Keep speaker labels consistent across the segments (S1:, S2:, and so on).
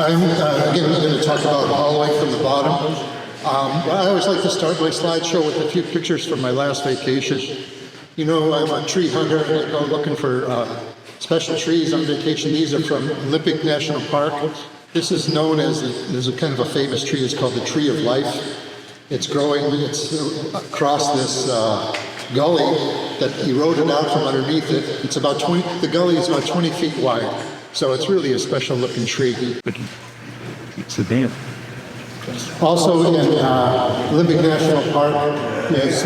S1: I'm again going to talk about hollowing from the bottom. I always like to start my slideshow with a few pictures from my last vacation. You know, I'm a tree hunter. I go looking for special trees on vacation. These are from Olympic National Park. This is known as, there's a kind of a famous tree. It's called the Tree of Life. It's growing, it's across this gully that eroded out from underneath it. It's about 20, the gully is about 20 feet wide. So it's really a special looking tree.
S2: It's the dam.
S1: Also in Olympic National Park is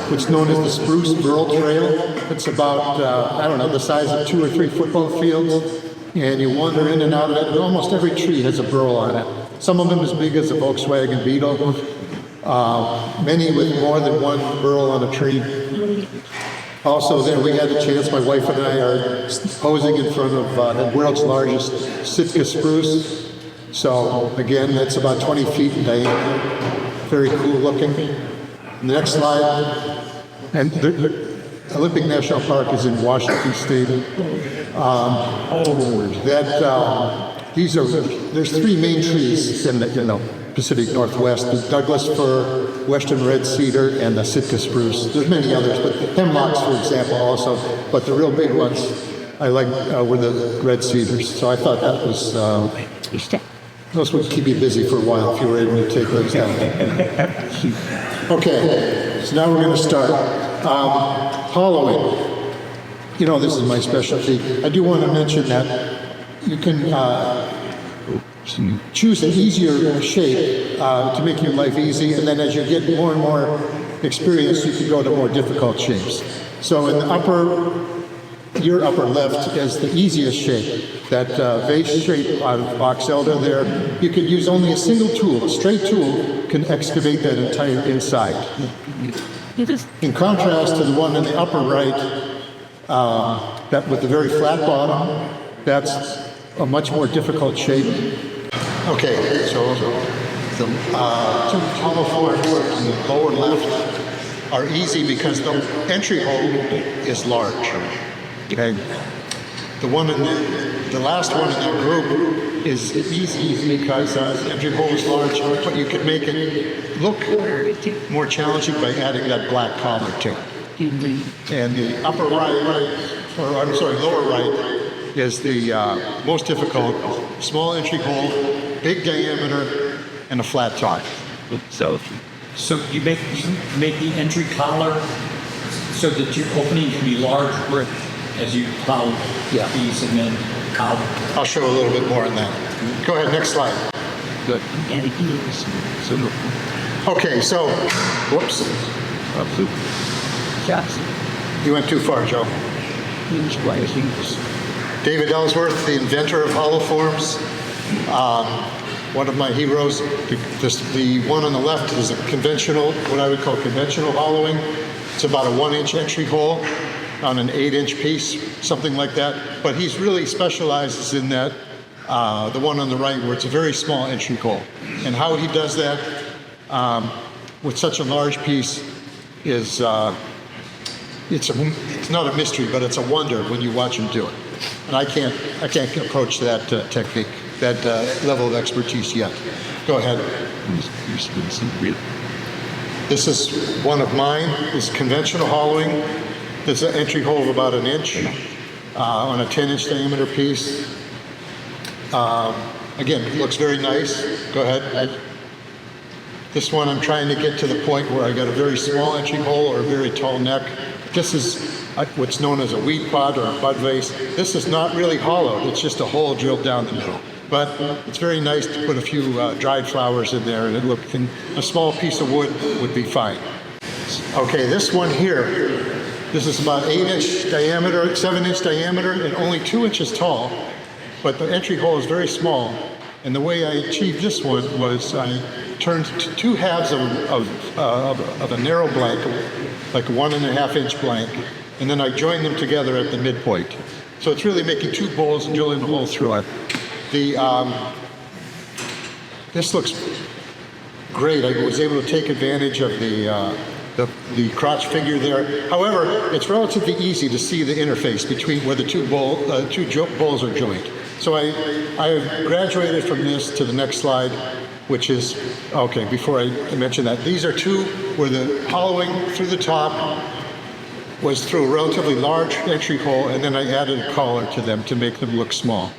S1: what's known as the Spruce Burl Trail. It's about, I don't know, the size of 2 or 3 football fields. And you wander in and out of it, and almost every tree has a burl on it. Some of them as big as a Volkswagen Beetle. Many with more than one burl on a tree. Also there we had a chance, my wife and I are posing in front of the world's largest Sitka spruce. So again, that's about 20 feet in diameter. Very cool looking. The next slide. And the Olympic National Park is in Washington State. There's 3 main trees in the Pacific Northwest: the Douglas fir, western red cedar, and the Sitka spruce. There's many others, but the hemlocks, for example, also. But the real big ones I like were the red cedars. So I thought that was those would keep you busy for a while if you were able to take those down. Okay, so now we're going to start hollowing. You know, this is my specialty. I do want to mention that you can choose an easier shape to make your life easy, and then as you get more and more experience, you can go to more difficult shapes. So in the your upper left is the easiest shape, that vase shape out of box elder there. You could use only a single tool, a straight tool can excavate that entire inside. In contrast to the one in the upper right, that with the very flat bottom, that's a much more difficult shape. Okay, so the 2 hollow forms on the lower left are easy because the entry hole is large. Okay, the last one in that group is easy because the entry hole is large, but you can make it look more challenging by adding that black collar to it. And the upper lower right is the most difficult. Small entry hole, big diameter, and a flat top.
S2: So
S3: you make the entry collar so that your opening can be large as you plow these and then collar.
S1: I'll show a little bit more on that. Go ahead, next slide.
S2: good.
S1: Okay, so, whoops. You went too far, Joe. David Ellsworth, the inventor of hollow forms. One of my heroes. The one on the left is a conventional, what I would call conventional hollowing. It's about a 1-inch entry hole on an 8-inch piece, something like that. But he's really specializes in that, the one on the right, where it's a very small entry hole. And how he does that with such a large piece is, it's not a mystery, but it's a wonder when you watch him do it. And I can't approach that technique, that level of expertise yet. Go ahead. This is one of mine. This conventional hollowing. There's an entry hole of about 1 inch on a 10-inch diameter piece. Again, it looks very nice. Go ahead. This one I'm trying to get to the point where I got a very small entry hole or a very tall neck. This is what's known as a weed pod or a bud vase. This is not really hollowed. It's just a hole drilled down the middle. But it's very nice to put a few dried flowers in there, and a small piece of wood would be fine. Okay, this one here, this is about 8-inch diameter, 7-inch diameter, and only 2 inches tall. But the entry hole is very small. And the way I achieved this one was I turned 2 halves of a narrow blank, like a 1.5-inch blank, and then I joined them together at the midpoint. So it's really making 2 bowls and drilling a hole through it. This looks great. I was able to take advantage of the crotch figure there. However, it's relatively easy to see the interface between where the two bowls are joined. So I graduated from this to the next slide, which is, okay, before I mention that, these are two where the hollowing through the top was through a relatively large entry hole, and then I added a collar to them to make them look small.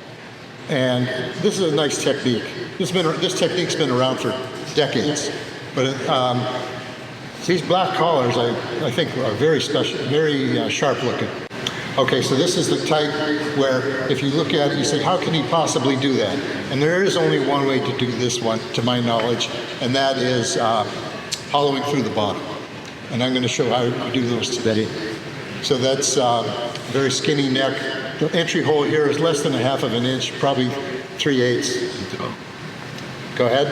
S1: And this is a nice technique. This technique's been around for decades, but these black collars, I think, are very special, very sharp looking. Okay, so this is the type where if you look at it, you say, how can he possibly do that? And there is only one way to do this one, to my knowledge, and that is hollowing through the bottom. And I'm going to show how you do those today. So that's very skinny neck. The entry hole here is less than 1/2 of an inch, probably 3/8. Go ahead.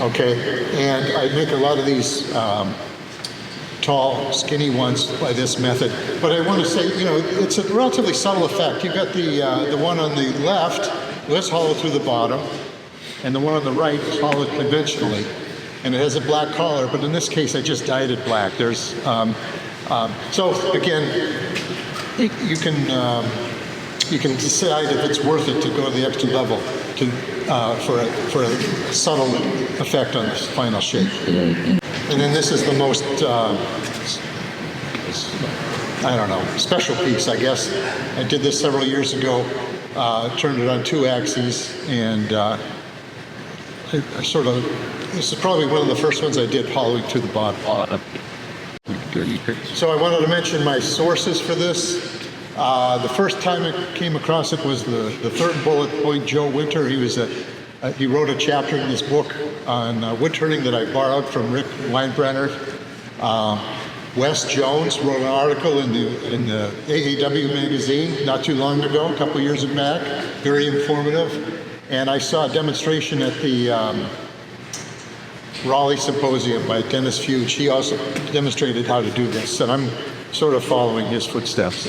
S1: Okay, and I make a lot of these tall, skinny ones by this method. But I want to say, you know, it's a relatively subtle effect. You've got the one on the left, that's hollowed through the bottom, and the one on the right is hollowed conventionally. And it has a black collar, but in this case, I just dyed it black. There's, so again, you can decide if it's worth it to go to the extra level to, for a subtle effect on this final shape. And then this is the most, I don't know, special piece, I guess. I did this several years ago, turned it on 2 axes, and I sort of, this is probably one of the first ones I did hollowing to the bottom. So I wanted to mention my sources for this. The first time I came across it was the third bullet point, Joe Winter. He wrote a chapter in this book on wood turning that I borrowed from Rick Weinbrenner. Wes Jones wrote an article in the AAW magazine not too long ago, a couple years back, very informative. And I saw a demonstration at the Raleigh Symposium by Dennis Fuge. He also demonstrated how to do this, and I'm sort of following his footsteps.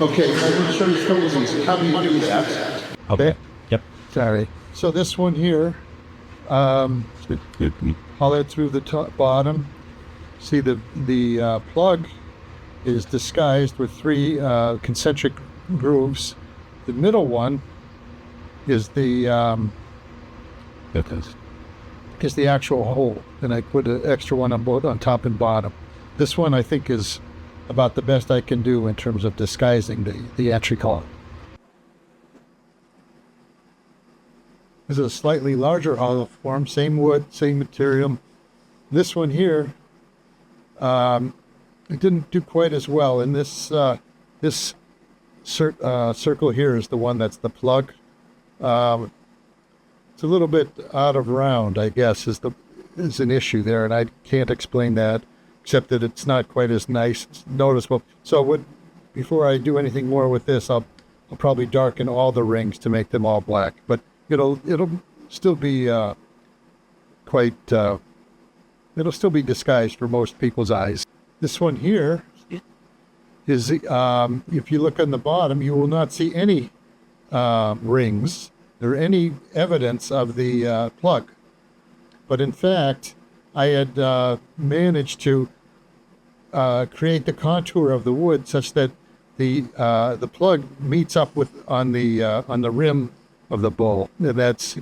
S1: Okay, I'm going to show you a couple of these. How do you do that?
S2: Okay. Yep.
S1: Sorry. So this one here, hollowed through the top, bottom. See the plug is disguised with 3 concentric grooves. The middle one is the actual hole, and I put an extra one on both on top and bottom. This one I think is about the best I can do in terms of disguising the entry collar. This is a slightly larger hollow form, same wood, same material. This one here, it didn't do quite as well. And this circle here is the one that's the plug. It's a little bit out of round, I guess, is an issue there, and I can't explain that, except that it's not quite as nice, noticeable. So before I do anything more with this, I'll probably darken all the rings to make them all black. But it'll still be it'll still be disguised for most people's eyes. This one here is, if you look on the bottom, you will not see any rings or any evidence of the plug. But in fact, I had managed to create the contour of the wood such that the plug meets up on the rim of the bowl, and that's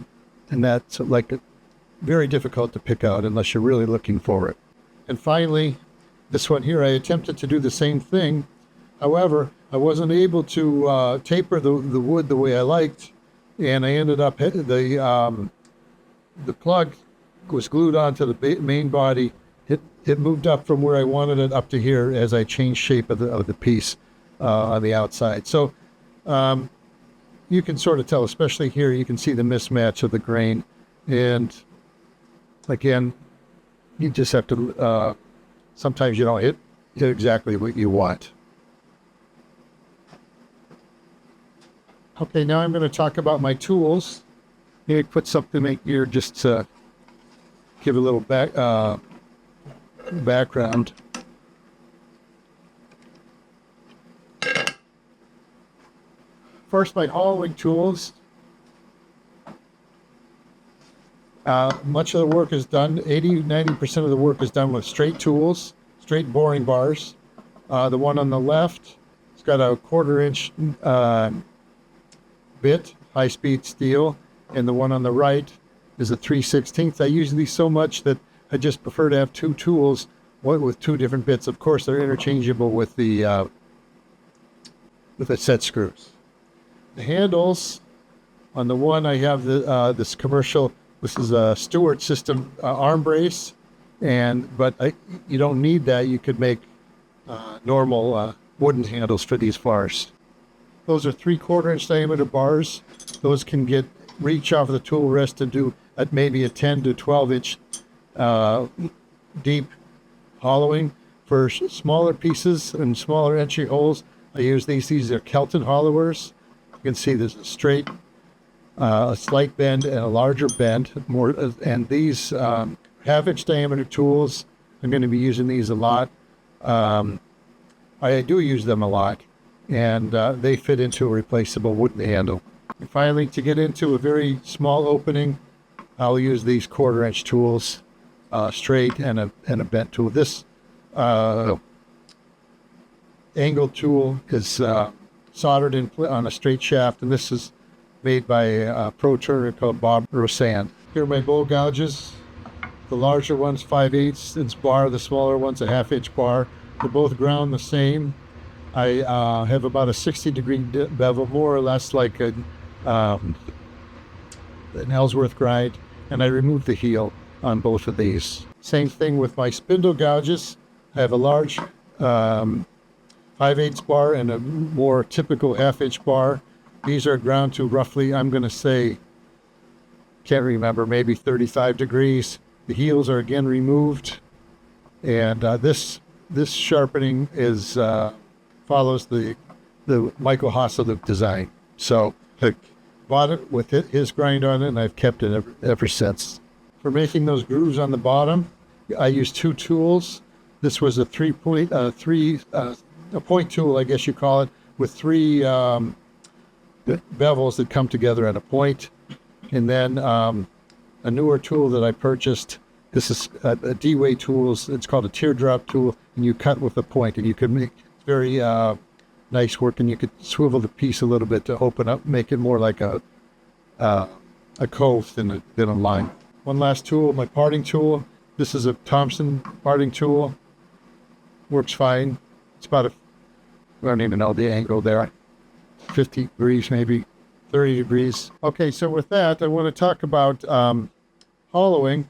S1: like very difficult to pick out unless you're really looking for it. And finally, this one here, I attempted to do the same thing. However, I wasn't able to taper the wood the way I liked, and I ended up the plug was glued onto the main body. It moved up from where I wanted it up to here as I changed shape of the piece on the outside. So you can sort of tell, especially here, you can see the mismatch of the grain. And again, you just have to, sometimes you don't hit exactly what you want. Okay, now I'm going to talk about my tools. Maybe put something in here just to give a little background. First, my hollowing tools. Much of the work is done, 80-90% of the work is done with straight tools, straight boring bars. The one on the left It's got a 1/4 inch bit, high-speed steel, and the one on the right is a 3/16. I use these so much that I just prefer to have two tools, one with two different bits. Of course, they're interchangeable with the set screws. The handles, on the one I have this commercial. This is a Stewart system arm brace, but you don't need that. You could make normal wooden handles for these bars. Those are 3/4 inch diameter bars. Those can reach off the tool rest to do at maybe a 10 to 12 inch deep hollowing. For smaller pieces and smaller entry holes, I use these. These are Kelton hollowers. You can see there's a straight, a slight bend, and a larger bend. And these 1/2 inch diameter tools, I'm going to be using these a lot. I do use them a lot, and they fit into a replaceable wooden handle. And finally, to get into a very small opening, I'll use these 1/4 inch tools, straight and a bent tool. This angled tool is soldered on a straight shaft, and this is made by a pro turner called Bob Rosan. Here are my bowl gouges. The larger one's 5/8 inch bar, the smaller one's a 1/2 inch bar. They're both ground the same. I have about a 60-degree bevel, more or less like an Ellsworth grind, and I remove the heel on both of these. Same thing with my spindle gouges. I have a large 5/8 bar and a more typical 1/2 inch bar. These are ground to roughly, I'm going to say, can't remember, maybe 35 degrees. The heels are again removed, and this sharpening follows the Michael Hasselhoff design. So I bought it with his grind on it, and I've kept it ever since. For making those grooves on the bottom, I use two tools. This was a point tool, I guess you call it, with three bevels that come together at a point. And then a newer tool that I purchased. This is a D-Way tools. It's called a teardrop tool, and you cut with a point, and you can make very nice work, and you could swivel the piece a little bit to open up, make it more like a cove than a line. One last tool, my parting tool. This is a Thompson parting tool. Works fine. It's about I don't even know the angle there. 50 degrees, maybe 30 degrees. Okay, so with that, I want to talk about hollowing.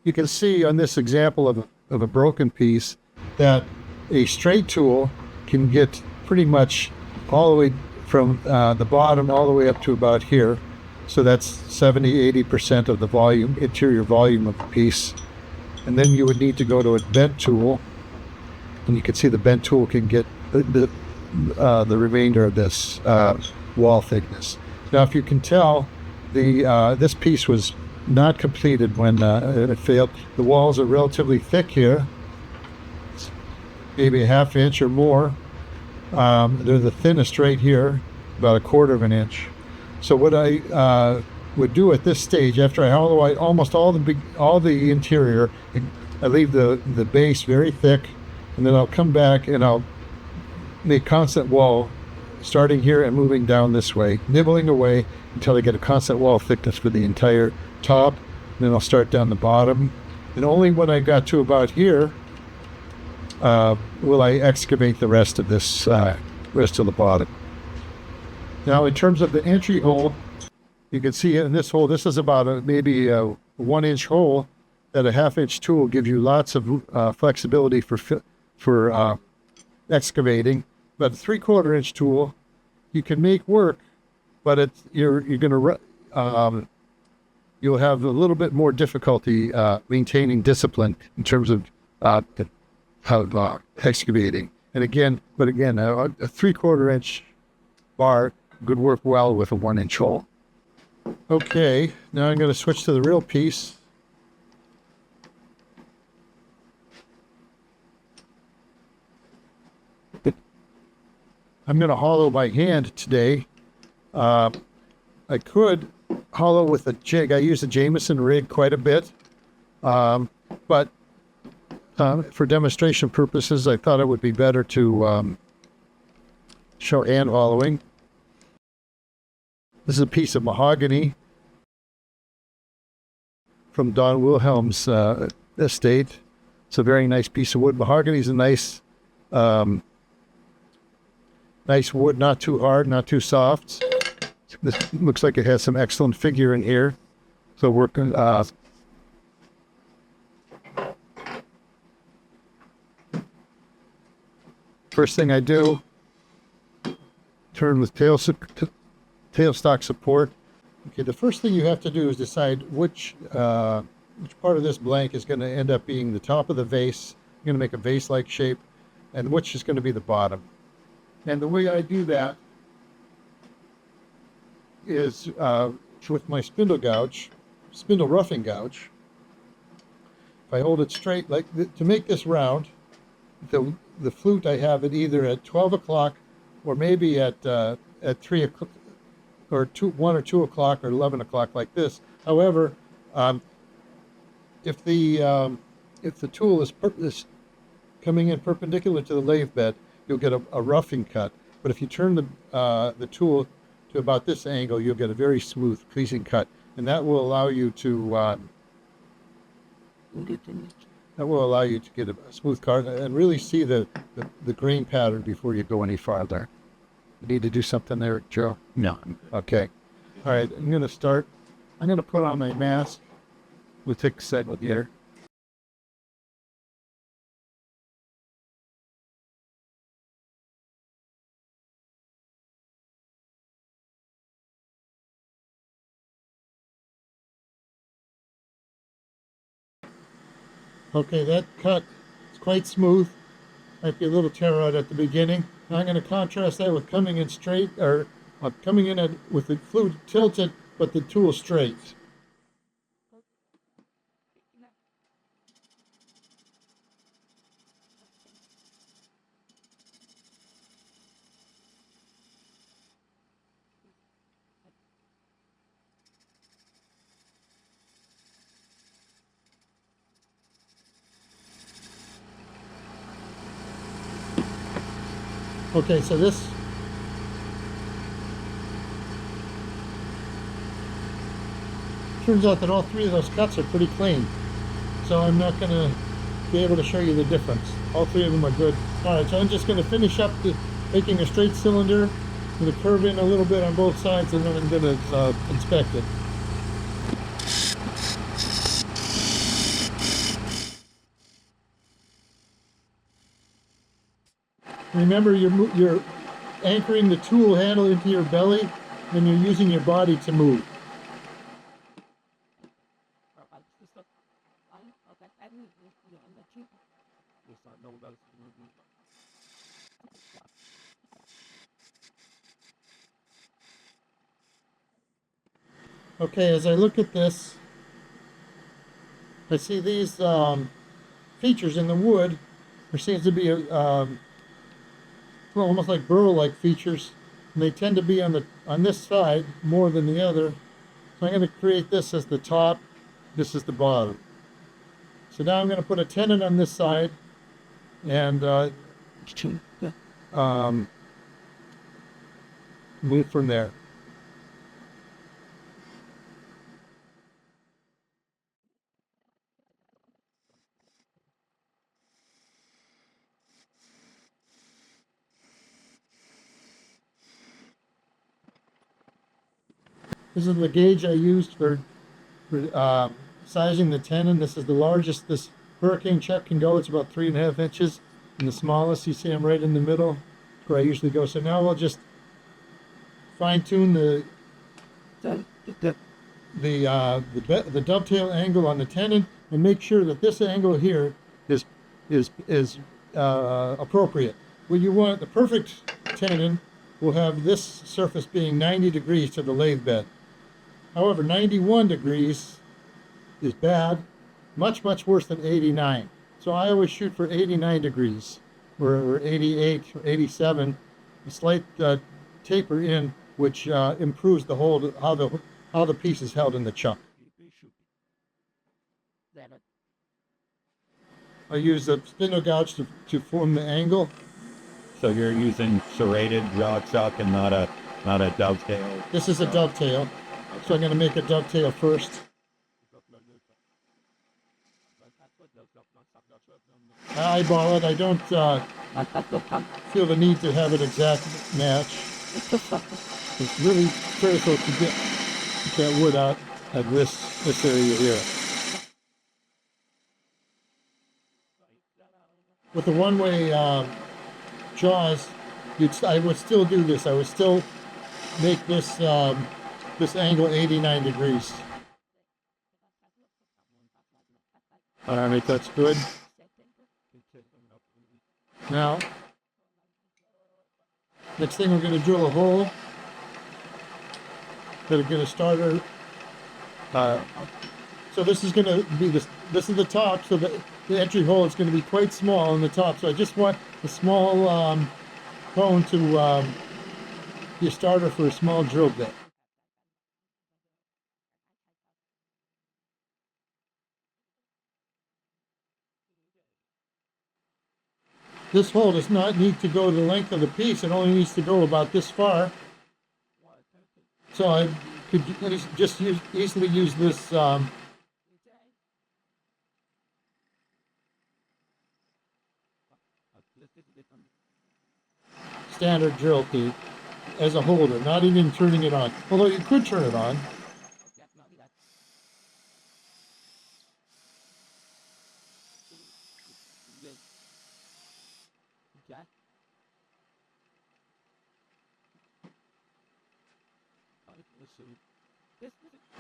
S1: You can see on this example of a broken piece that a straight tool can get pretty much all the way from the bottom all the way up to about here. So that's 70-80% of the volume, interior volume of the piece. And then you would need to go to a bent tool, and you can see the bent tool can get the remainder of this wall thickness. Now, if you can tell, this piece was not completed when it failed. The walls are relatively thick here, maybe a 1/2 inch or more. They're the thinnest right here, about a 1/4 inch. So what I would do at this stage, after I hollow out almost all the interior, I leave the base very thick, and then I'll come back and I'll make constant wall, starting here and moving down this way, nibbling away until I get a constant wall thickness for the entire top. And then I'll start down the bottom, and only when I got to about here will I excavate the rest of this rest of the bottom. Now, in terms of the entry hole, you can see in this hole, this is about maybe a 1 inch hole that a 1/2 inch tool gives you lots of flexibility for excavating. But a 3/4 inch tool, you can make work, but you're going to you'll have a little bit more difficulty maintaining discipline in terms of how excavating. And again, a 3/4 inch bar could work well with a 1 inch hole. Okay, now I'm going to switch to the real piece. I'm going to hollow by hand today. I could hollow with a jig. I use a Jameson rig quite a bit, but for demonstration purposes, I thought it would be better to show hand hollowing. This is a piece of mahogany from Don Wilhelm's estate. It's a very nice piece of wood. Mahogany is a nice wood, not too hard, not too soft. This looks like it has some excellent figure in here. So working. First thing I do, turn with tailstock support. Okay, the first thing you have to do is decide which part of this blank is going to end up being the top of the vase. I'm going to make a vase-like shape, and which is going to be the bottom. And the way I do that is with my spindle roughing gouge. If I hold it straight, to make this round, the flute I have it either at 12 o'clock or maybe at 3 o'clock or 1 or 2 o'clock or 11 o'clock like this. However, if the tool is coming in perpendicular to the lathe bed, you'll get a roughing cut. But if you turn the tool to about this angle, you'll get a very smooth, pleasing cut, and that will allow you to get a smooth cut and really see the grain pattern before you go any farther. You need to do something there, Joe?
S2: No.
S1: Okay. All right, I'm going to put on my mask. We'll take a second here. Okay, that cut is quite smooth. Might be a little tear out at the beginning. Now I'm going to contrast that with coming in straight, or coming in with the flute tilted, but the tool straight. Okay, so this turns out that all three of those cuts are pretty clean. So I'm not going to be able to show you the difference. All three of them are good. All right, so I'm just going to finish up making a straight cylinder with a curve in a little bit on both sides, and then I'm going to inspect it. Remember, you're anchoring the tool handle into your belly, and you're using your body to move. Okay, as I look at this, I see these features in the wood. There seems to be almost like burl-like features, and they tend to be on this side more than the other. So I'm going to create this as the top, this is the bottom. So now I'm going to put a tenon on this side, and move from there. This is the gauge I used for sizing the tenon. This is the largest this hurricane chuck can go. It's about 3.5 inches. And the smallest, you see I'm right in the middle, where I usually go. So now we'll just fine tune the dovetail angle on the tenon, and make sure that this angle here is appropriate. When you want the perfect tenon, will have this surface being 90 degrees to the lathe bed. However, 91 degrees is bad, much worse than 89. So I always shoot for 89 degrees, or 88 or 87, a slight taper in, which improves the hold, how the piece is held in the chuck. I use the spindle gouge to form the angle.
S2: So you're using serrated jaw chuck and not a dovetail.
S1: This is a dovetail, so I'm going to make a dovetail first. I eyeball it. I don't feel the need to have an exact match. It's really critical to get that wood out at this area here. With the one-way jaws, I would still do this. I would still make this this angle 89 degrees. All right, that's good. Now, next thing we're going to drill a hole. Going to get a starter. So this is going to be this is the top, so the entry hole is going to be quite small on the top. So I just want a small cone to be a starter for a small drill bit. This hole does not need to go the length of the piece. It only needs to go about this far. So I could just easily use this standard drill key as a holder, not even turning it on. Although you could turn it on.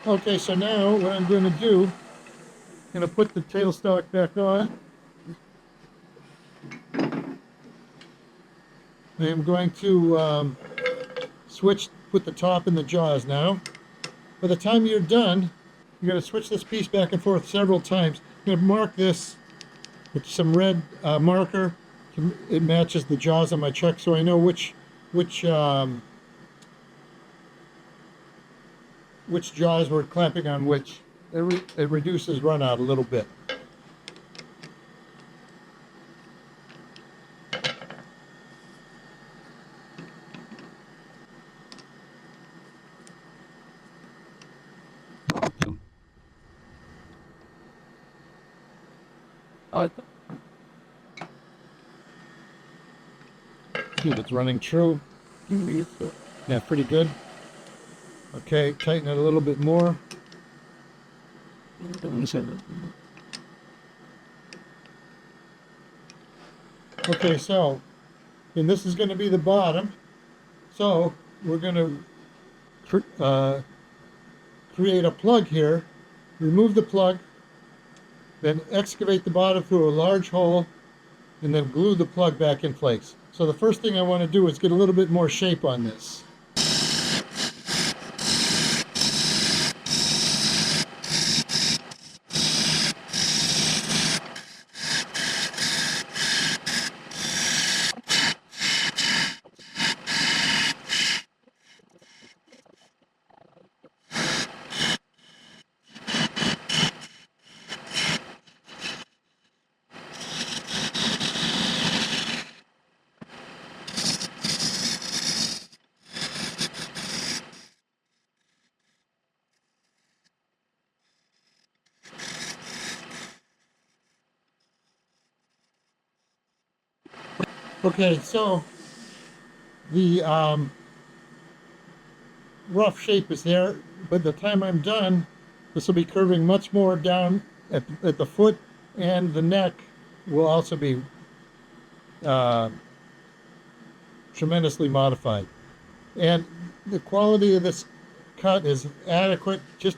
S1: Okay, so now what I'm going to do, I'm going to put the tailstock back on. I am going to put the top in the jaws now. By the time you're done, you're going to switch this piece back and forth several times. I'm going to mark this with some red marker. It matches the jaws on my chuck, so I know which jaws we're clamping on which. It reduces run out a little bit. See if it's running true. Yeah, pretty good. Okay, tighten it a little bit more. Okay, so, and this is going to be the bottom. So, we're going to create a plug here. Remove the plug, then excavate the bottom through a large hole, and then glue the plug back in place. So the first thing I want to do is get a little bit more shape on this. Okay, so the rough shape is there. By the time I'm done, this will be curving much more down at the foot, and the neck will also be tremendously modified. And the quality of this cut is adequate. Just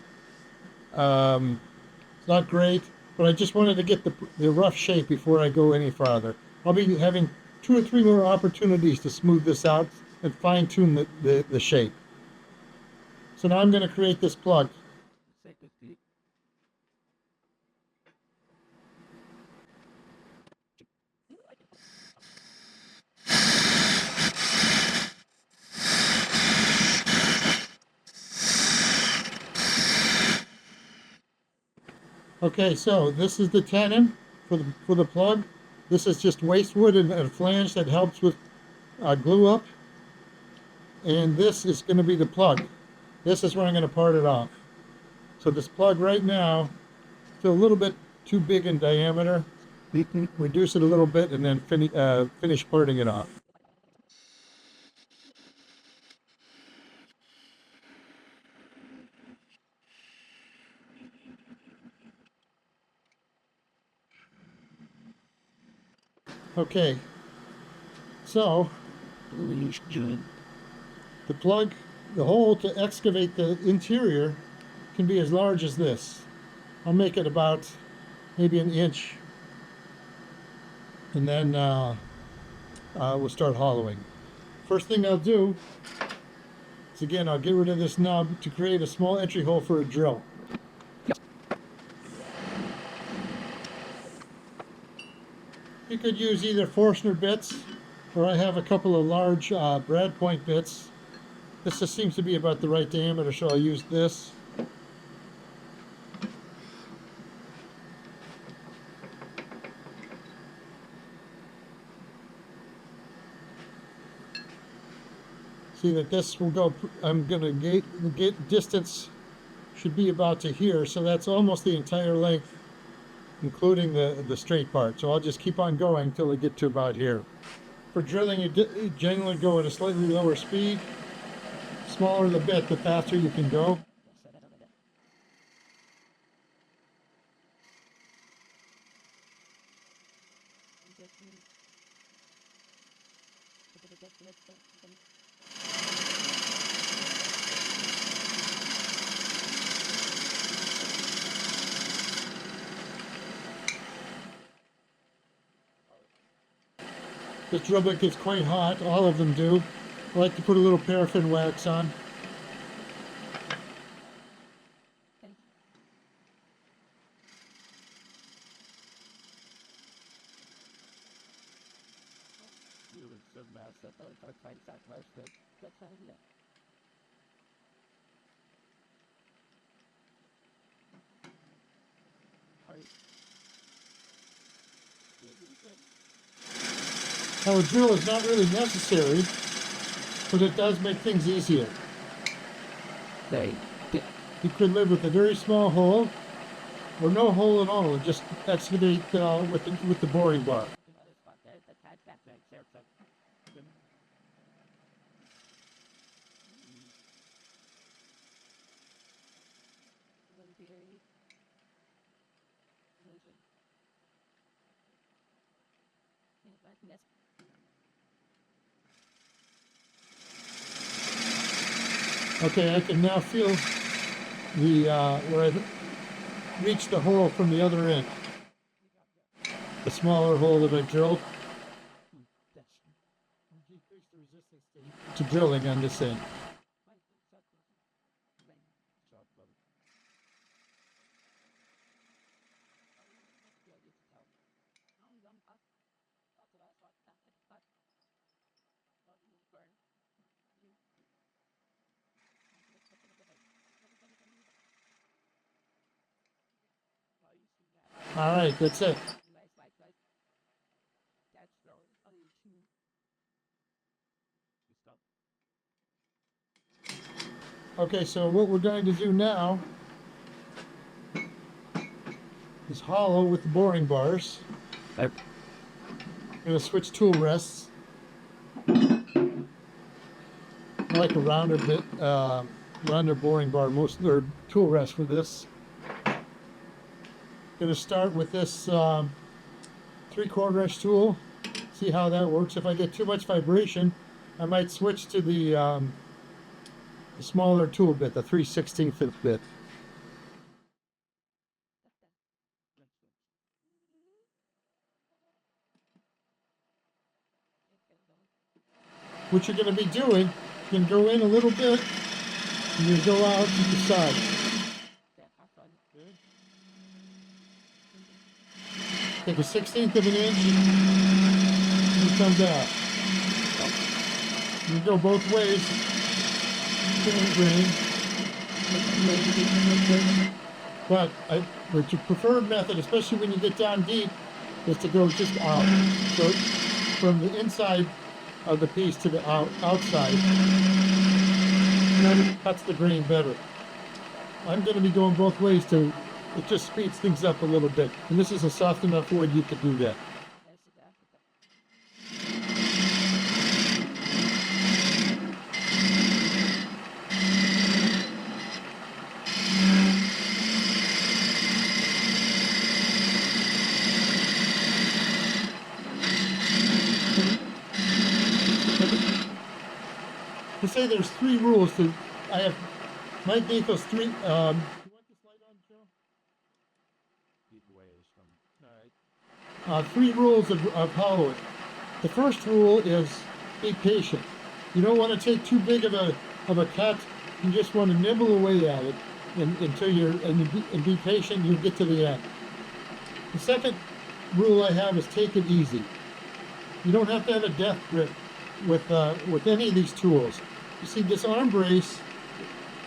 S1: it's not great, but I just wanted to get the rough shape before I go any farther. I'll be having 2 or 3 more opportunities to smooth this out and fine-tune the shape. So now I'm going to create this plug. Okay, so this is the tenon for the plug. This is just waste wood and a flange that helps with glue up, and this is going to be the plug. This is where I'm going to part it off. So this plug right now is a little bit too big in diameter. We can reduce it a little bit and then finish parting it off. Okay, so the plug, the hole to excavate the interior can be as large as this. I'll make it about maybe an inch, and then we'll start hollowing. First thing I'll do is, again, I'll get rid of this knob to create a small entry hole for a drill. You could use either Forstner bits, or I have a couple of large brad point bits. This just seems to be about the right diameter, so I'll use this. See that this will go, I'm going to get distance should be about to here, so that's almost the entire length, including the straight part. So I'll just keep on going until I get to about here. For drilling, you generally go at a slightly lower speed. Smaller the bit, the faster you can go. This drill bit gets quite hot, all of them do. I like to put a little paraffin wax on. Now a drill is not really necessary, but it does make things easier. You could live with a very small hole, or no hole at all, and just excavate with the boring bar. Okay, I can now feel the where I reached the hole from the other end. The smaller hole that I drilled. Decrease the resistance to drilling on this end. All right, that's it. Okay, so what we're going to do now is hollow with the boring bars. I'm going to switch tool rests. I like a rounder bit, rounder boring bar, or tool rest for this. Going to start with this 3/4 inch tool. See how that works. If I get too much vibration, I might switch to the smaller tool bit, the 3/16 bit. What you're going to be doing, you can go in a little bit, and you go out to the side. Take a 1/16 of an inch, and it comes out. You go both ways. But the preferred method, especially when you get down deep, is to go just out. So from the inside of the piece to the outside. And then it cuts the grain better. I'm going to be going both ways to, it just speeds things up a little bit. And this is a soft enough wood you could do that. To say there's 3 rules to, I have, Mike gave us 3, you want this light on, Joe? All right. 3 rules of hollowing. The first rule is be patient. You don't want to take too big of a cut. You just want to nibble away at it until and be patient. You get to the end. The second rule I have is take it easy. You don't have to have a death grip with any of these tools. You see, this arm brace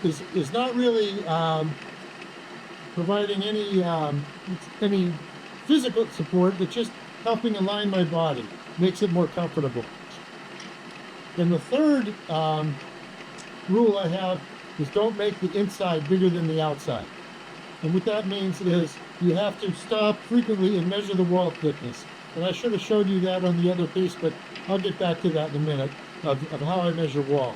S1: is not really providing any physical support, but just helping align my body, makes it more comfortable. And the third rule I have is don't make the inside bigger than the outside. And what that means is you have to stop frequently and measure the wall thickness. And I should have showed you that on the other piece, but I'll get back to that in a minute, of how I measure wall.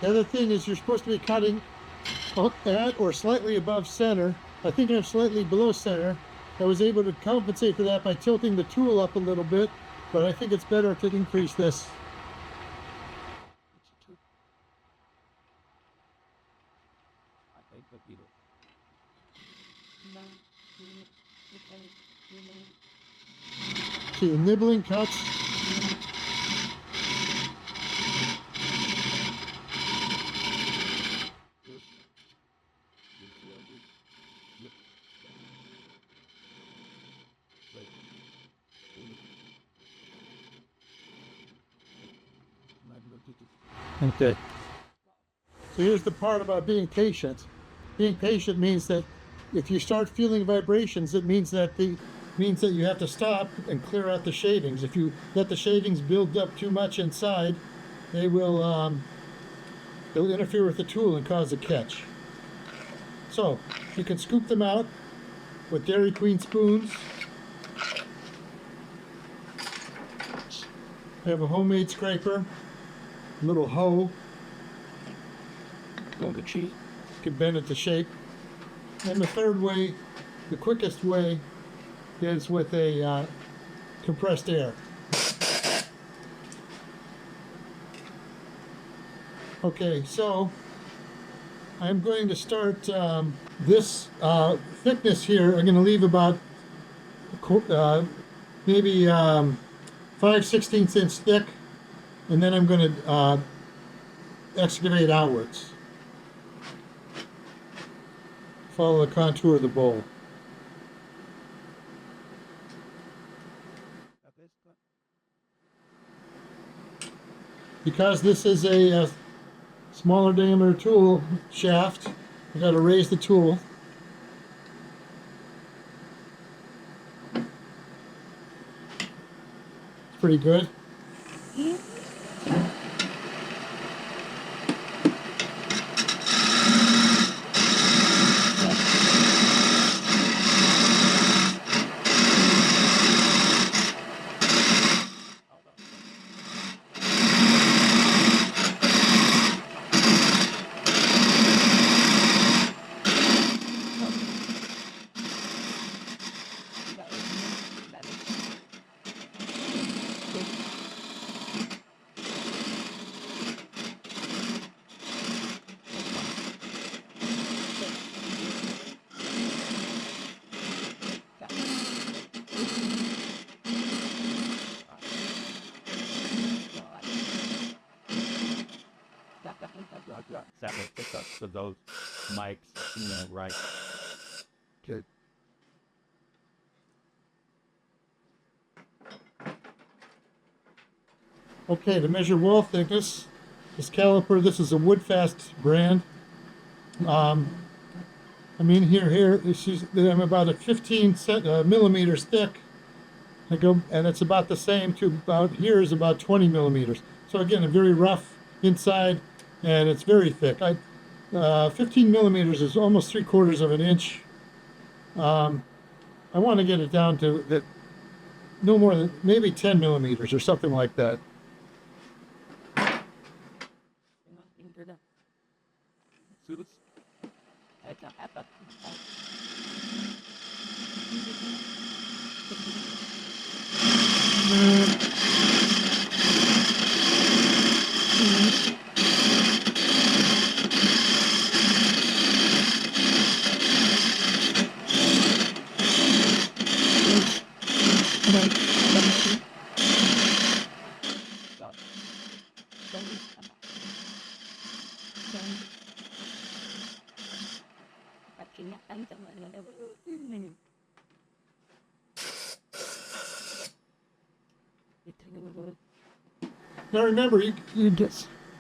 S1: The other thing is you're supposed to be cutting at or slightly above center. I think I'm slightly below center. I was able to compensate for that by tilting the tool up a little bit, but I think it's better to increase this. See, nibbling cuts. Okay. So here's the part about being patient. Being patient means that if you start feeling vibrations, it means that you have to stop and clear out the shavings. If you let the shavings build up too much inside, they'll interfere with the tool and cause a catch. So you can scoop them out with Dairy Queen spoons. I have a homemade scraper, a little hoe. You can bend it to shape. And the third way, the quickest way, is with a compressed air. Okay, so I'm going to start this thickness here. I'm going to leave about maybe 5/16 inch thick, and then I'm going to excavate outwards. Follow the contour of the bowl. Because this is a smaller diameter tool shaft, I've got to raise the tool. It's pretty good.
S2: separate pickups for those mics, right?
S1: Okay. Okay, to measure wall thickness, this caliper, this is a Woodfast brand. I mean, I'm about 15 millimeters thick. And it's about the same to about here is about 20 millimeters. So again, a very rough inside, and it's very thick. 15 millimeters is almost 3/4 of an inch. I want to get it down to that, no more than maybe 10 millimeters or something like that. Now remember, you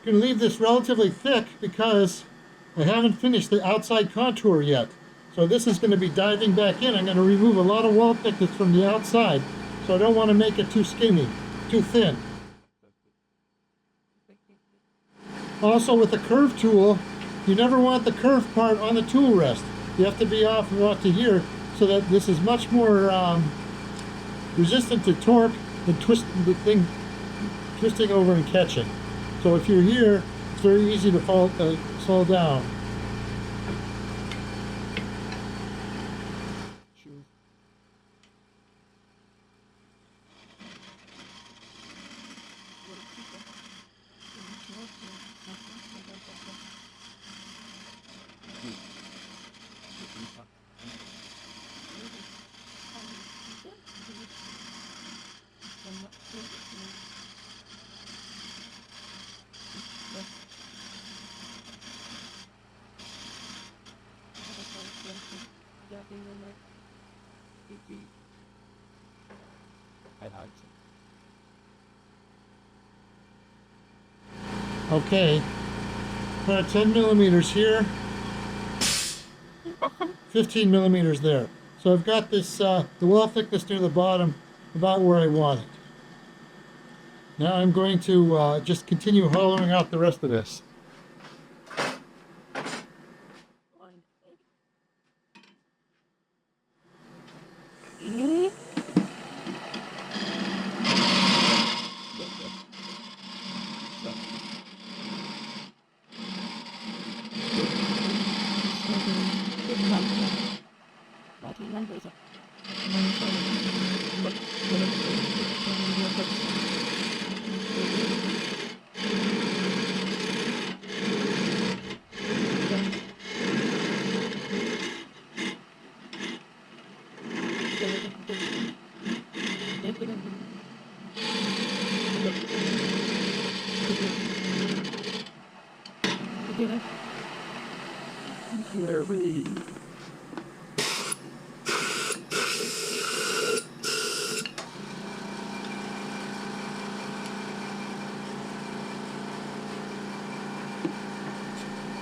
S1: can leave this relatively thick because I haven't finished the outside contour yet. So this is going to be diving back in. I'm going to remove a lot of wall thickness from the outside. So I don't want to make it too skinny, too thin. Also with the curve tool, you never want the curved part on the tool rest. You have to be off about to here so that this is much more resistant to torque and twisting over and catching. So if you're here, it's very easy to fall down. Okay, about 10 millimeters here, 15 millimeters there. So I've got this, the wall thickness near the bottom about where I want it. Now I'm going to just continue hollowing out the rest of this.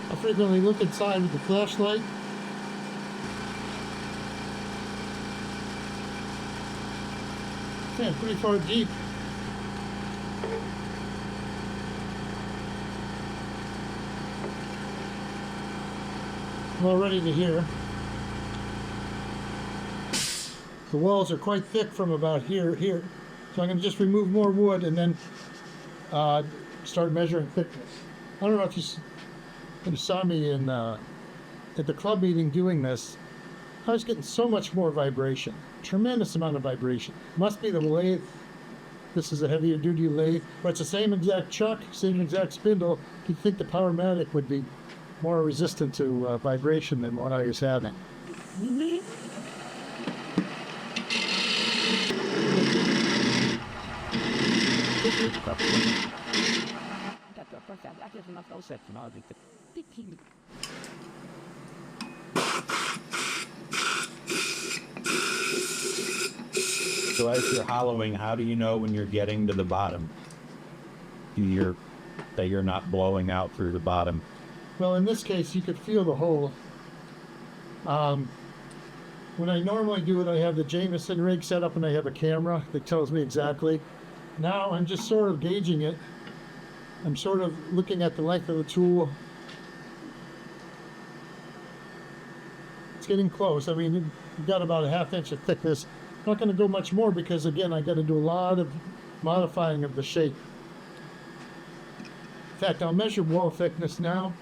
S1: I frequently look inside with the flashlight. Yeah, pretty far deep. I'm all ready to hear. The walls are quite thick from about here. So I'm going to just remove more wood and then start measuring thickness. I don't know if you saw me at the club meeting doing this. I was getting so much more vibration, tremendous amount of vibration. Must be the lathe. This is a heavier duty lathe, but it's the same exact chuck, same exact spindle. You'd think the Powermatic would be more resistant to vibration than what I was having.
S2: So as you're hollowing, how do you know when you're getting to the bottom? That you're not blowing out through the bottom.
S1: Well, in this case, you could feel the hole. When I normally do it, I have the Jameson rig set up and I have a camera that tells me exactly. Now I'm just sort of gauging it. I'm sort of looking at the length of the tool. It's getting close. I mean, you've got about a 1/2 inch of thickness. Not going to go much more because, again, I got to do a lot of modifying of the shape. In fact, I'll measure wall thickness now.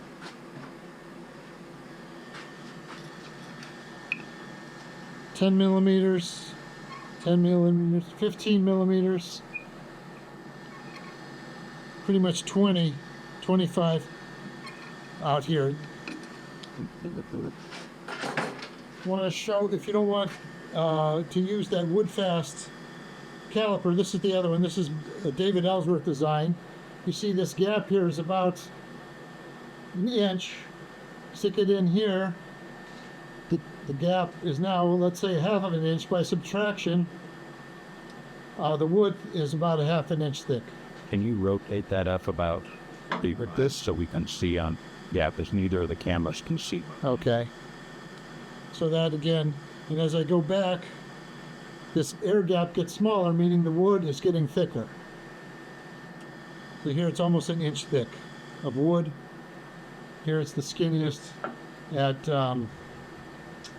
S1: (10 millimeters, 10 millimeters, 15 millimeters, pretty much 20, 25 out here. Want to show, if you don't want to use that wood-fast caliper, this is the other one. This is a David Ellsworth design. You see this gap here is about 1 inch. Stick it in here. The gap is now, let's say, 1/2 inch. By subtraction, the wood is about 1/2 inch thick.
S2: Can you rotate that up about this so we can see on gap as neither of the cameras can see?
S1: Okay. So that again, and as I go back, this air gap gets smaller, meaning the wood is getting thicker. So here it's almost 1 inch thick of wood. Here it's the skinniest at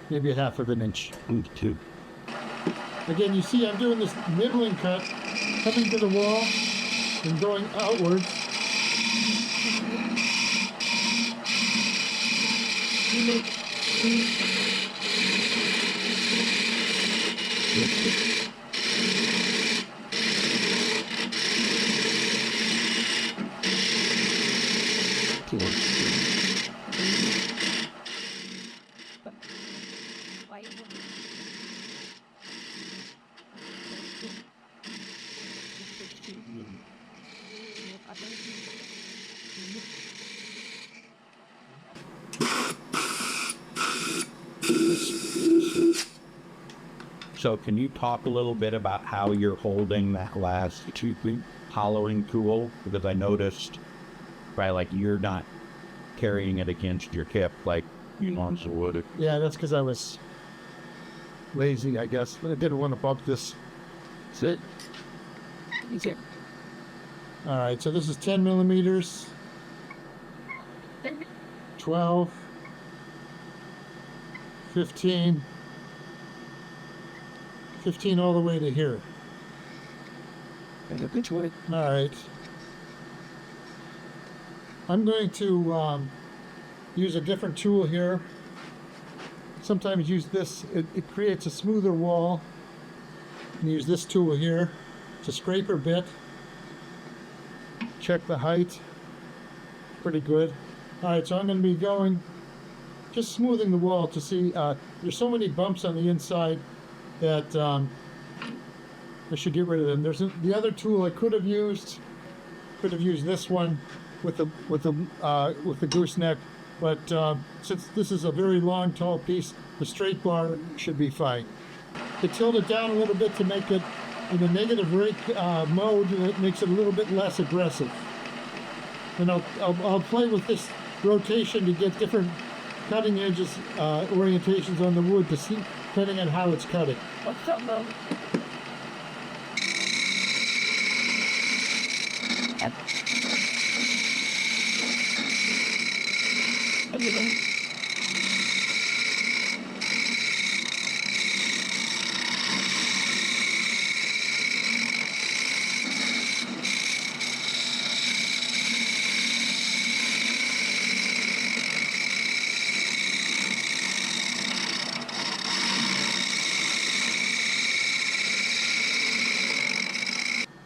S1: maybe 1/2 inch.
S2: Two.
S1: Again, you see I'm doing this middling cut, coming to the wall and going outwards.
S2: So can you talk a little bit about how you're holding that last hollowing tool? Because I noticed, right, like you're not carrying it against your hip like you normally would.
S1: Yeah, that's because I was lazy, I guess. But I didn't want to bump this.
S2: Sit.
S1: All right, so this is 10 millimeters, 12, 15, 15 all the way to here. All right. I'm going to use a different tool here. Sometimes use this, it creates a smoother wall. And use this tool here. It's a scraper bit. Check the height. Pretty good. All right, so I'm going to be going, just smoothing the wall to see, there's so many bumps on the inside that I should get rid of them. There's the other tool I could have used this one with the gooseneck, but since this is a very long, tall piece, the straight bar should be fine. To tilt it down a little bit to make it in the negative rake mode, it makes it a little bit less aggressive. And I'll play with this rotation to get different cutting edges, orientations on the wood to see, depending on how it's cutting.
S4: What's up, Mo?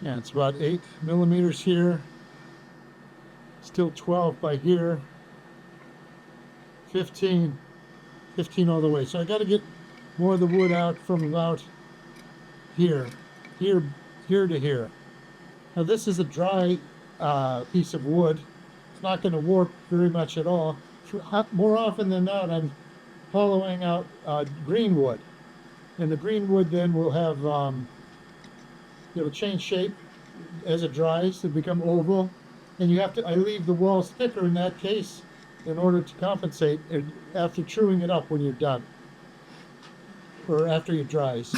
S1: Yeah, it's about 8 millimeters here. Still 12 by here. 15 all the way. So I got to get more of the wood out from about here to here. Now this is a dry piece of wood. it's not going to warp very much at all. More often than not, I'm hollowing out green wood, and the green wood then will have it'll change shape as it dries to become oval, and I leave the walls thicker in that case in order to compensate after truing it up when you're done, or after it dries.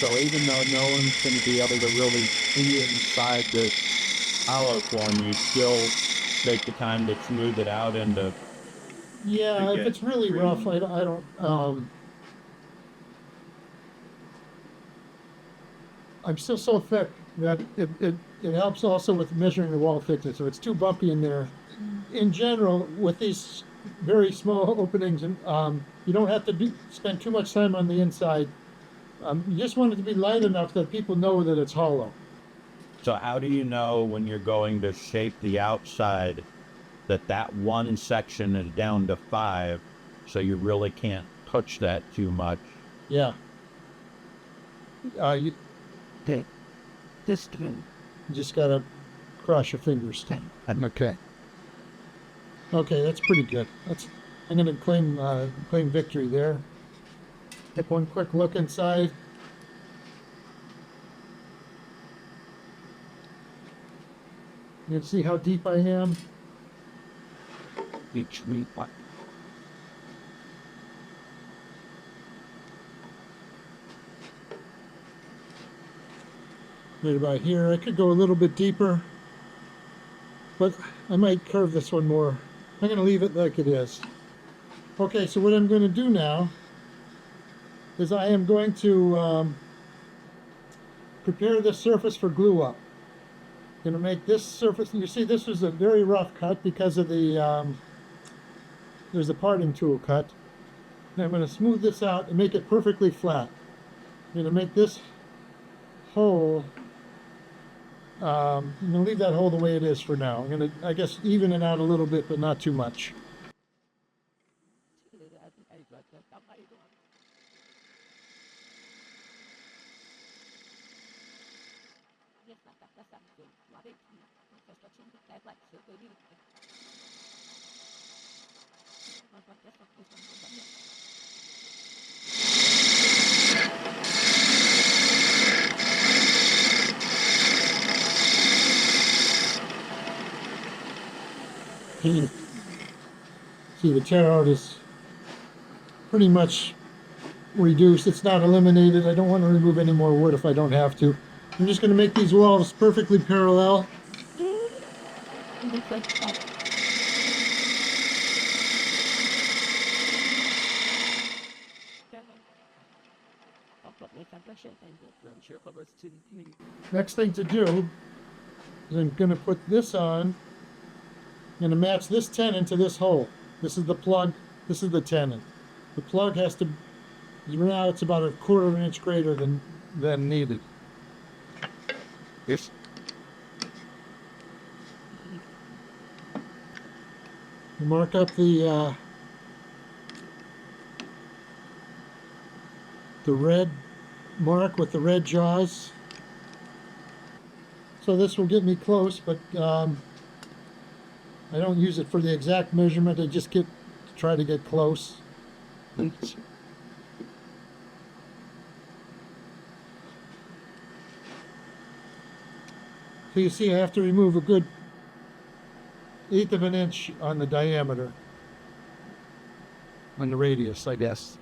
S2: So even though no one's going to be able to really see inside the hollow form, you still take the time to smooth it out and to
S1: Yeah, if
S2: get
S1: it's really rough, I don't. I'm still so thick that it helps also with measuring the wall thickness. If it's too bumpy in there, in general, with these very small openings, and you don't have to spend too much time on the inside. You just want it to be light enough that people know that it's hollow.
S2: So how do you know when you're going to shape the outside that that one section is down to 5, so you really can't touch that too much?
S1: Yeah. You
S2: This thing.
S1: just gotta cross your fingers.
S2: Okay.
S1: Okay, that's pretty good. I'm gonna claim victory there. Take one quick look inside. You can see how deep I am.
S2: Each week.
S1: Right about here. I could go a little bit deeper, but I might curve this one more. I'm going to leave it like it is. Okay, so what I'm going to do now is I am going to prepare this surface for glue up. I'm going to make this surface, you see this was a very rough cut because of there's a parting tool cut. And I'm going to smooth this out and make it perfectly flat. I'm going to make this hole, I'm going to leave that hole the way it is for now. I'm going to, I guess, even it out a little bit, but not too much. See, the tear out is pretty much reduced. It's not eliminated. I don't want to remove any more wood if I don't have to. I'm just going to make these walls perfectly parallel. Next thing to do is I'm going to put this on. I'm going to match this tenon to this hole. This is the plug. This is the tenon. The plug has to, now it's about 1/4 inch greater than needed.
S2: Yes.
S1: Mark up the red mark with the red jaws. So this will get me close, but I don't use it for the exact measurement. I just try to get close. So you see I have to remove a good 1/8 of an inch on the diameter, on the radius, I guess.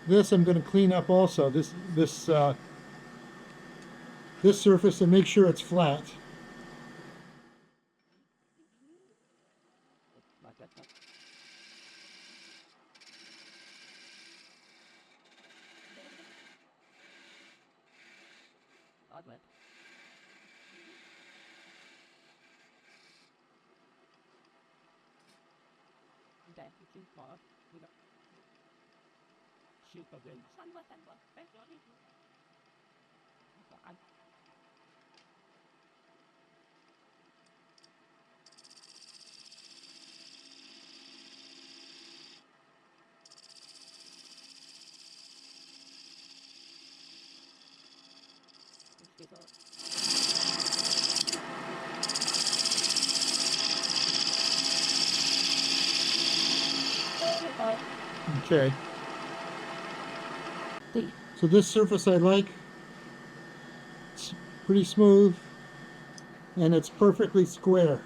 S1: This I'm going to clean up also, this surface, and make sure it's flat. Okay. So this surface I like. It's pretty smooth, and it's perfectly square.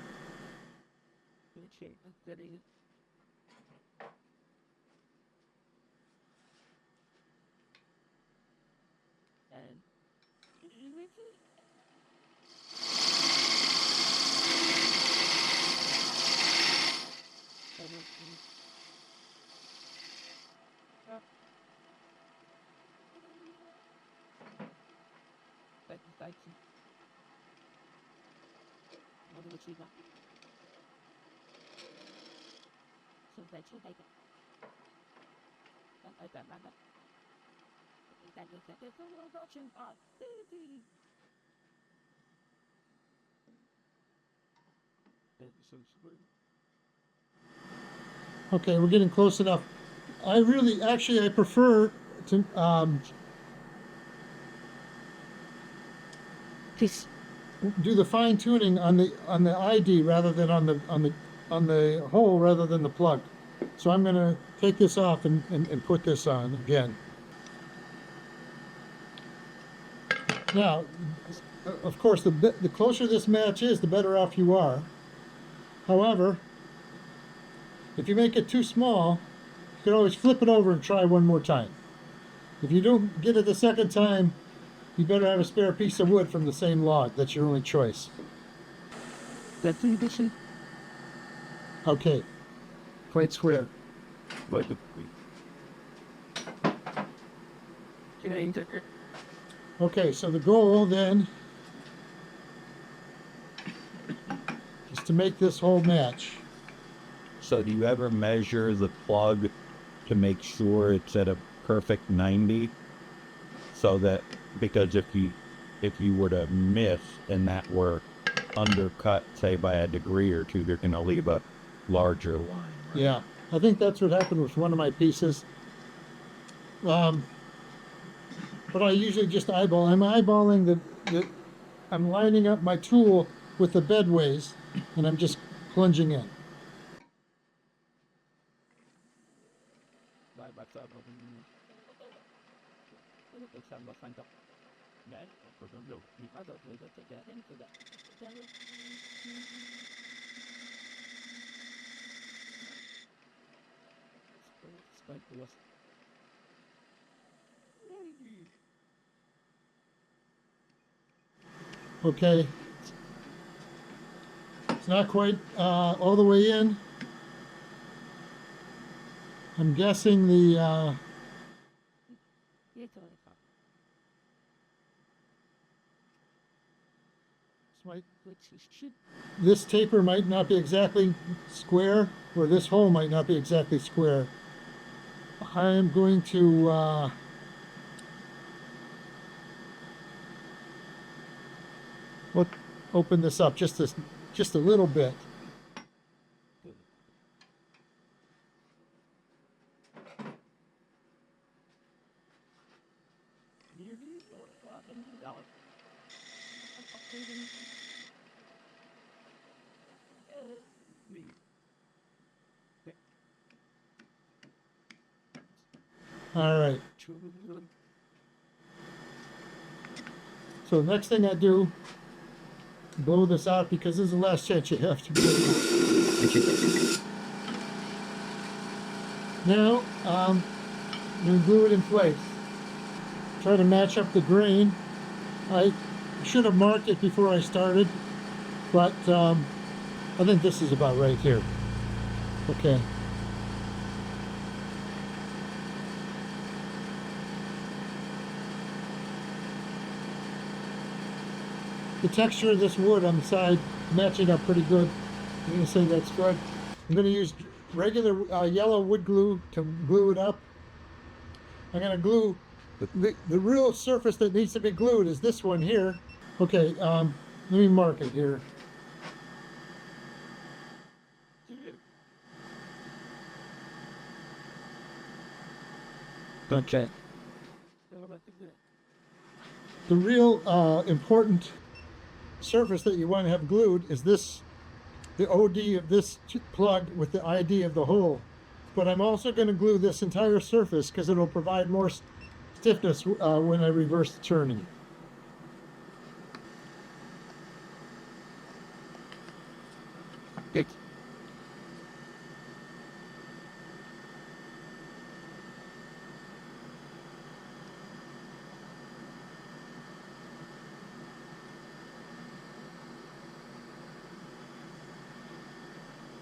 S1: Okay, we're getting close enough. I prefer to do the fine tuning on the ID rather than on the hole rather than the plug. So I'm going to take this off and put this on again. Now, of course, the closer this match is, the better off you are. However, if you make it too small, you can always flip it over and try one more time. If you don't get it the second time, you better have a spare piece of wood from the same log. That's your only choice. Okay. Quite square. Okay, so the goal then is to make this whole match.
S2: So do you ever measure the plug to make sure it's at a perfect 90? So that, because if you were to miss and that were undercut, say by a degree or two, they're going to leave a larger line. Right?
S1: Yeah, I think that's what happened with one of my pieces. But I usually just eyeball. I'm eyeballing I'm lining up my tool with the bedways, and I'm just plunging in. Okay. It's not quite all the way in. I'm guessing this taper might not be exactly square, or this hole might not be exactly square. I'm going to open this up just a little bit. All right. So the next thing I do, blow this out because this is the last chance you have to do it. Now, I'm going to glue it in place. Try to match up the grain. I should have marked it before I started, but I think this is about right here. Okay. The texture of this wood on the side matching up pretty good. I'm going to say that's good. I'm going to use regular yellow wood glue to glue it up. I'm going to glue the real surface that needs to be glued is this one here. Okay, let me mark it here.
S3: Okay.
S1: The real important surface that you want to have glued is this, the OD of this plug with the ID of the hole. But I'm also going to glue this entire surface because it'll provide more stiffness when I reverse the turning.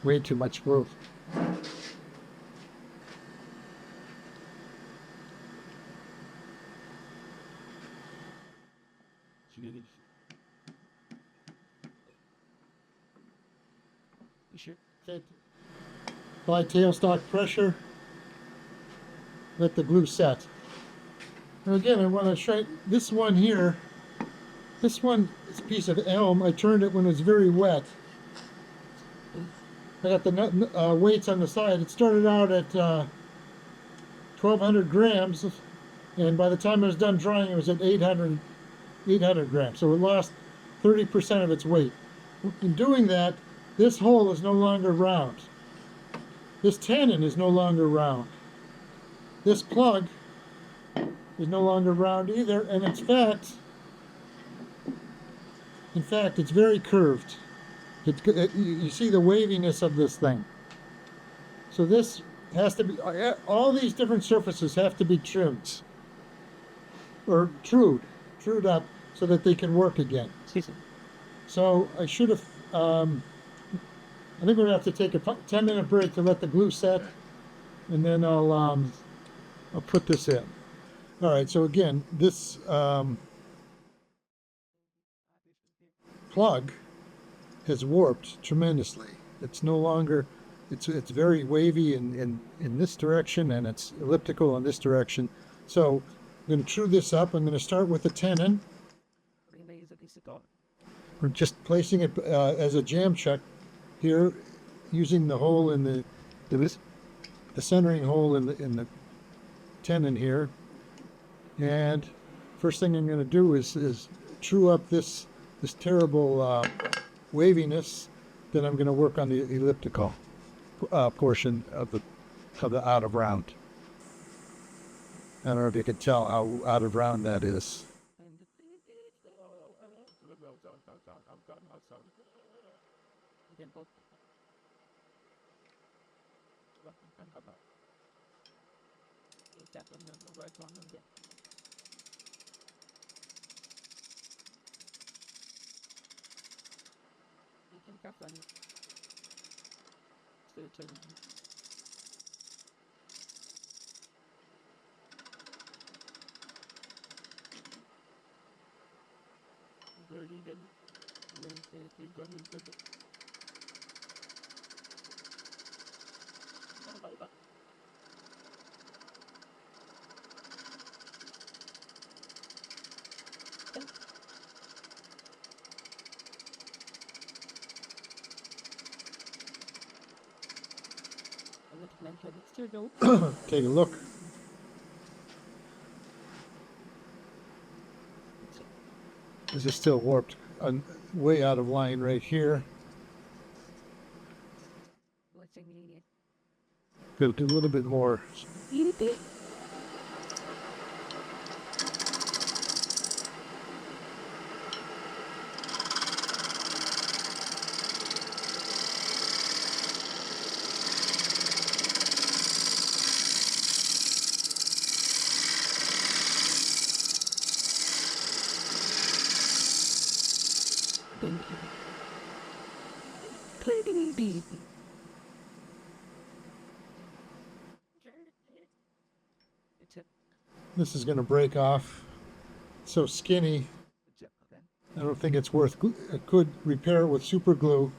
S1: Way too much glue. Apply tailstock pressure. Let the glue set. Now again, I want to try this one here. This one is a piece of elm. I turned it when it was very wet. I got the weights on the side. It started out at 1,200 grams, and by the time it was done drying, it was at 800 grams. So it lost 30% of its weight. In doing that, this hole is no longer round. This tenon is no longer round. This plug is no longer round either, and in fact, it's very curved. You see the waviness of this thing. So this has to be, all these different surfaces have to be trimmed or trued up so that they can work again. So I should have, I think we're gonna have to take a 10-minute break to let the glue set, and then I'll put this in. All right, so again, this plug has warped tremendously. It's no longer, it's very wavy in this direction, and it's elliptical in this direction. So I'm going to true this up. I'm going to start with the tenon. We're just placing it as a jam chuck here, using the hole in the centering hole in the tenon here. And first thing I'm going to do is true up this terrible waviness. Then I'm going to work on the elliptical portion of the out of round. I don't know if you can tell how out of round that is. Take a look. This is still warped, way out of line right here. Could do a little bit more. This is going to break off. It's so skinny. I don't think it's worth. I could repair it with super glue,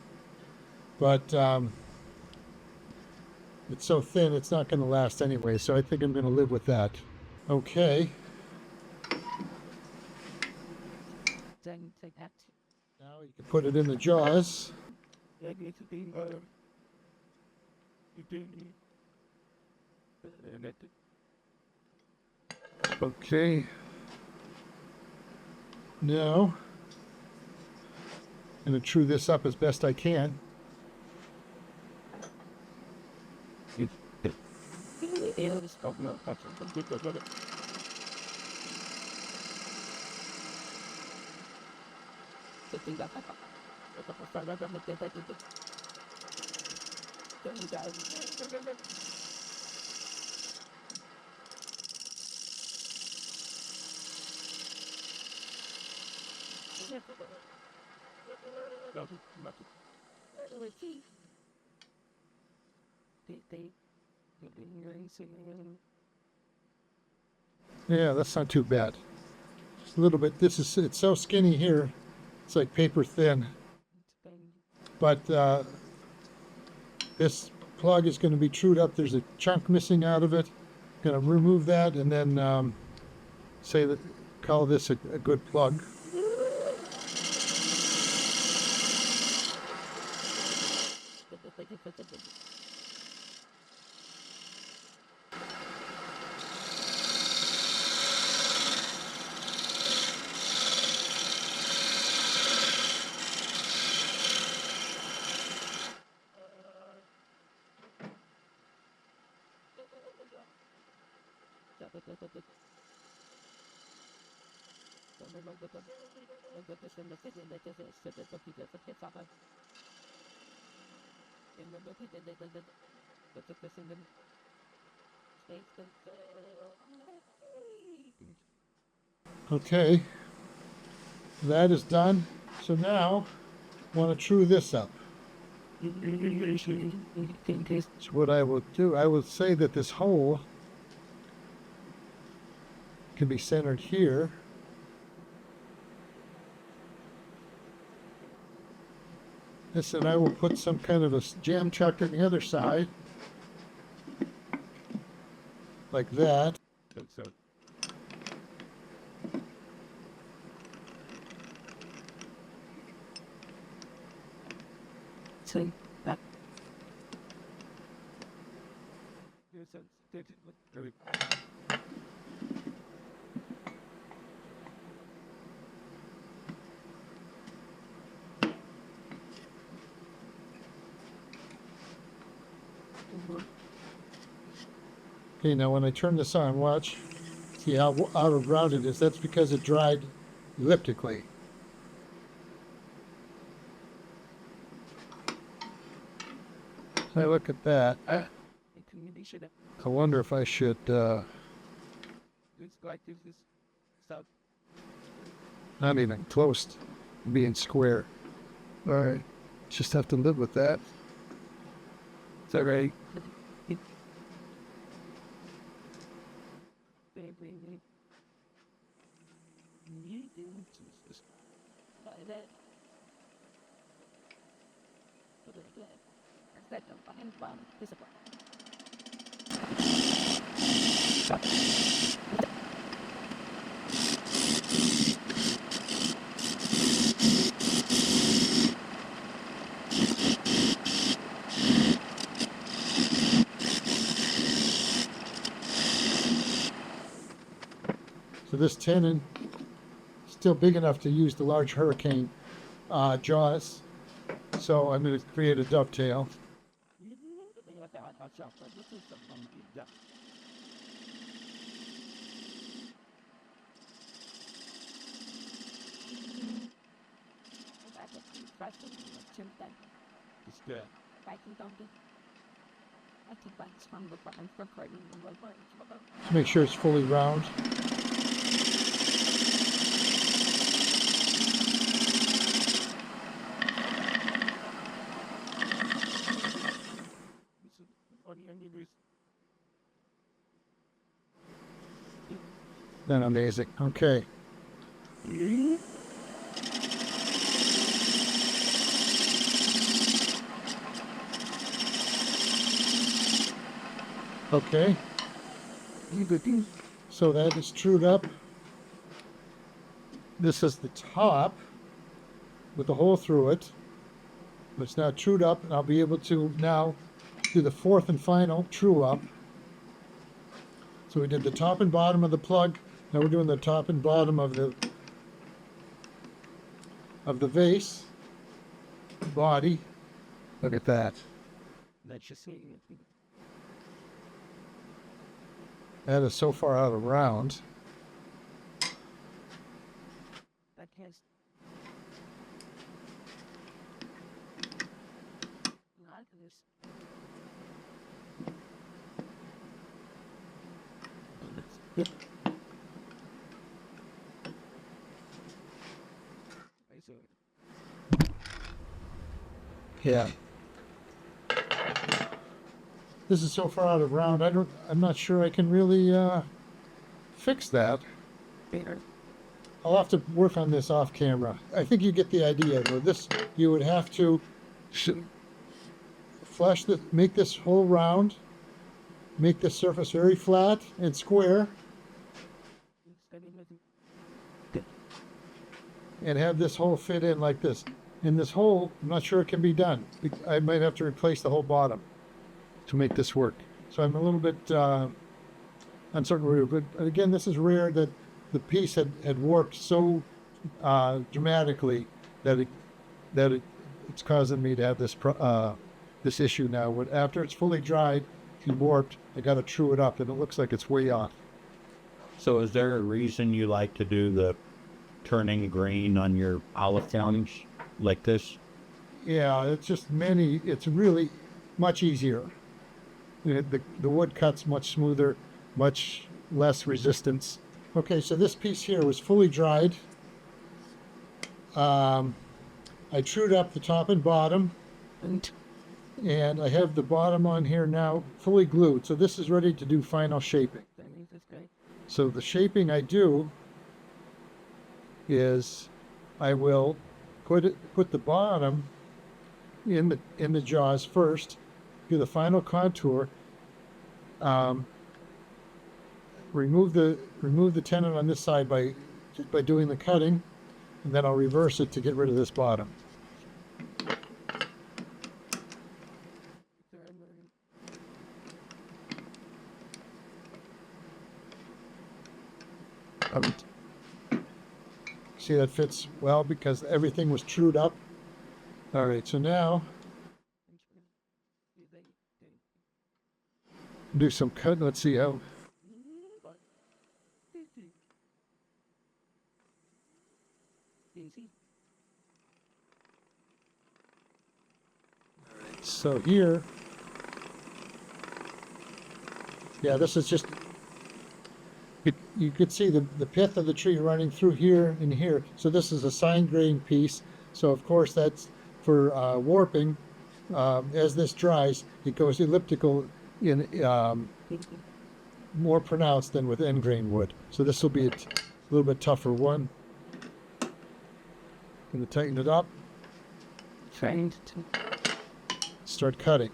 S1: but it's so thin it's not going to last anyway. So I think I'm going to live with that. Okay. Now you can put it in the jaws. Okay. Now, I'm going to true this up as best I can. Yeah, that's not too bad. Just a little bit. It's so skinny here. It's like paper thin. But this plug is going to be trued up. There's a chunk missing out of it. Going to remove that and then call this a good plug. Okay, that is done. So now I want to true this up. So what I will do, I will say that this hole can be centered here. This, and I will put some kind of a jam chuck on the other side, like that.
S4: See that.
S1: Okay, now when I turn this on, watch. See how out of route it is? That's because it dried elliptically. I look at that. I wonder if I should not even close to being square. All right, just have to live with that. Is that right? So this tenon is still big enough to use the large hurricane jaws. So I'm going to create a dovetail. It's good. Just make sure it's fully round. Then amazing. Okay. Okay. So that is trued up. This is the top with the hole through it. It's now trued up, and I'll be able to now do the fourth and final true up. So we did the top and bottom of the plug. Now we're doing the top and bottom of the of the vase body. Look at that.
S4: That's just me.
S1: That is so far out of round.
S4: That has not this. I see it.
S1: Yeah. This is so far out of round. I'm not sure I can really fix that.
S4: Better.
S1: I'll have to work on this off camera. I think you get the idea. Though this, you would have to make this whole round, make the surface very flat and square, and have this hole fit in like this. And this hole, I'm not sure it can be done. I might have to replace the whole bottom to make this work. So I'm a little bit uncertain. But again, this is rare that the piece had warped so dramatically that it's causing me to have this issue now. But after it's fully dried and warped, I got to true it up, and it looks like it's way off.
S2: So is there a reason you like to do the turning green on your olive counts like this?
S1: Yeah, it's really much easier. The wood cuts much smoother, much less resistance. Okay, so this piece here was fully dried. I trued up the top and bottom, and I have the bottom on here now fully glued. So this is ready to do final shaping.
S4: That means it's great.
S1: So the shaping I do is I will put the bottom in the jaws first, do the final contour, remove the tenon on this side just by doing the cutting, and then I'll reverse it to get rid of this bottom. See, that fits well because everything was trued up. All right, so now do some cut. Let's see how.
S4: Easy.
S1: So here, yeah, this is just, you could see the pith of the tree running through here and here. So this is a sine grain piece. So of course that's for warping. As this dries, it goes elliptical in more pronounced than with end grain wood. So this will be a little bit tougher one. Going to tighten it up.
S4: Trying to.
S1: Start cutting.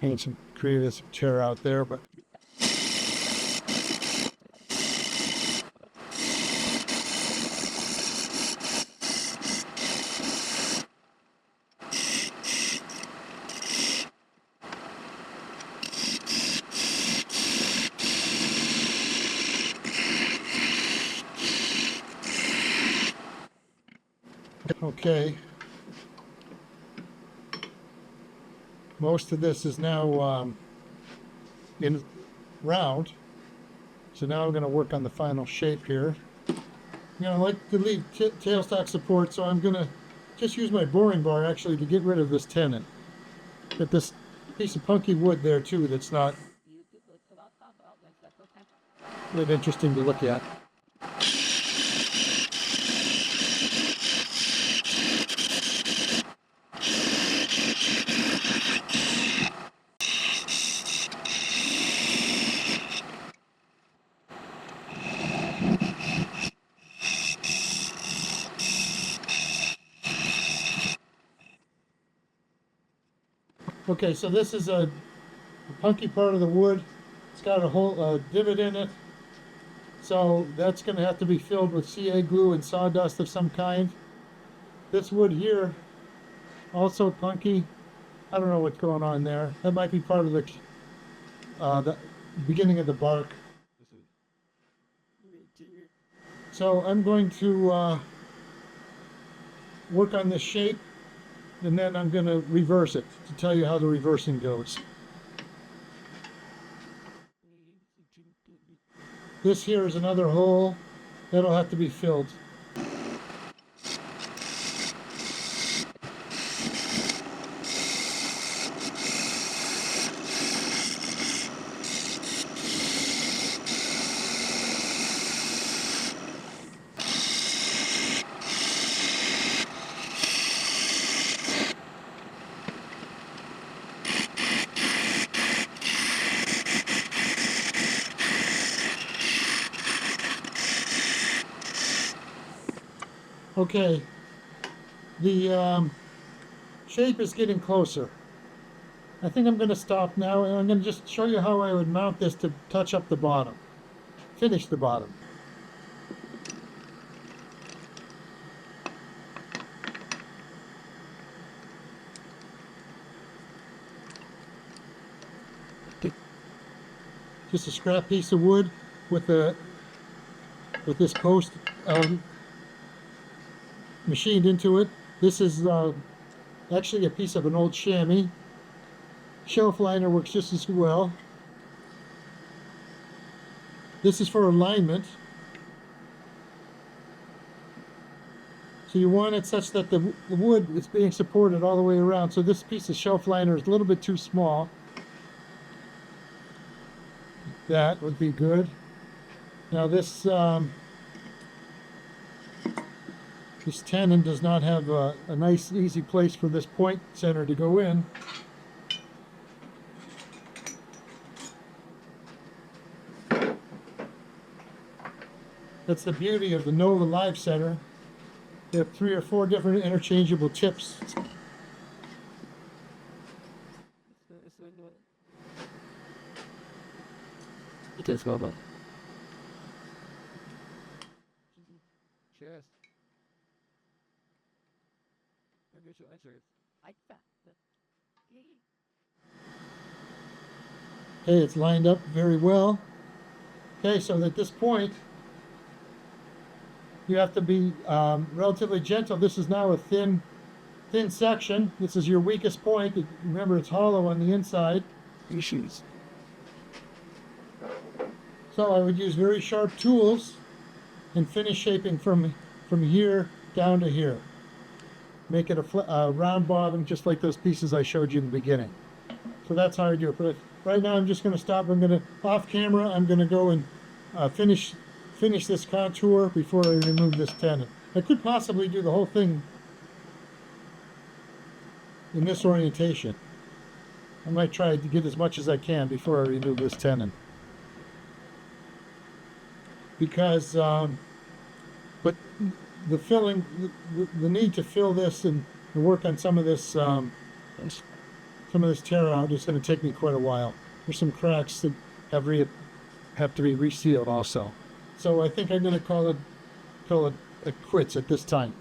S1: And some creative tear out there, but okay. Most of this is now in round. So now I'm going to work on the final shape here. I like to leave tailstock support, so I'm going to just use my boring bar actually to get rid of this tenon. Get this piece of punky wood there too that's not really interesting to look at. Okay, so this is a punky part of the wood. It's got a whole divot in it. So that's going to have to be filled with CA glue and sawdust of some kind. This wood here also punky. I don't know what's going on there. That might be part of the beginning of the bark. So I'm going to work on this shape, and then I'm going to reverse it to tell you how the reversing goes. This here is another hole that'll have to be filled. Okay, the shape is getting closer. I think I'm going to stop now, and I'm going to just show you how I would mount this to touch up the bottom, finish the bottom. Just a scrap piece of wood with this post machined into it. This is actually a piece of an old chamois. Shelf liner works just as well. This is for alignment. So you want it such that the wood is being supported all the way around. So this piece of shelf liner is a little bit too small. That would be good. Now this tenon does not have a nice easy place for this point center to go in. That's the beauty of the Nova Live Center. They have 3 or 4 different interchangeable tips.
S4: It is go on.
S3: Cheers.
S4: Like that.
S1: Okay, it's lined up very well. Okay, so at this point, you have to be relatively gentle. This is now a thin section. This is your weakest point. Remember, it's hollow on the inside.
S4: Issues.
S1: So I would use very sharp tools and finish shaping from here down to here. Make it a round bottom, just like those pieces I showed you in the beginning. So that's how I do it. But right now I'm just going to stop. I'm going to, off camera, I'm going to go and finish this contour before I remove this tenon. I could possibly do the whole thing in this orientation. I might try to get as much as I can before I remove this tenon. Because, but the filling, the need to fill this and work on some of this tear out is going to take me quite a while. There's some cracks that have to be resealed also. So I think I'm going to call it quits at this time.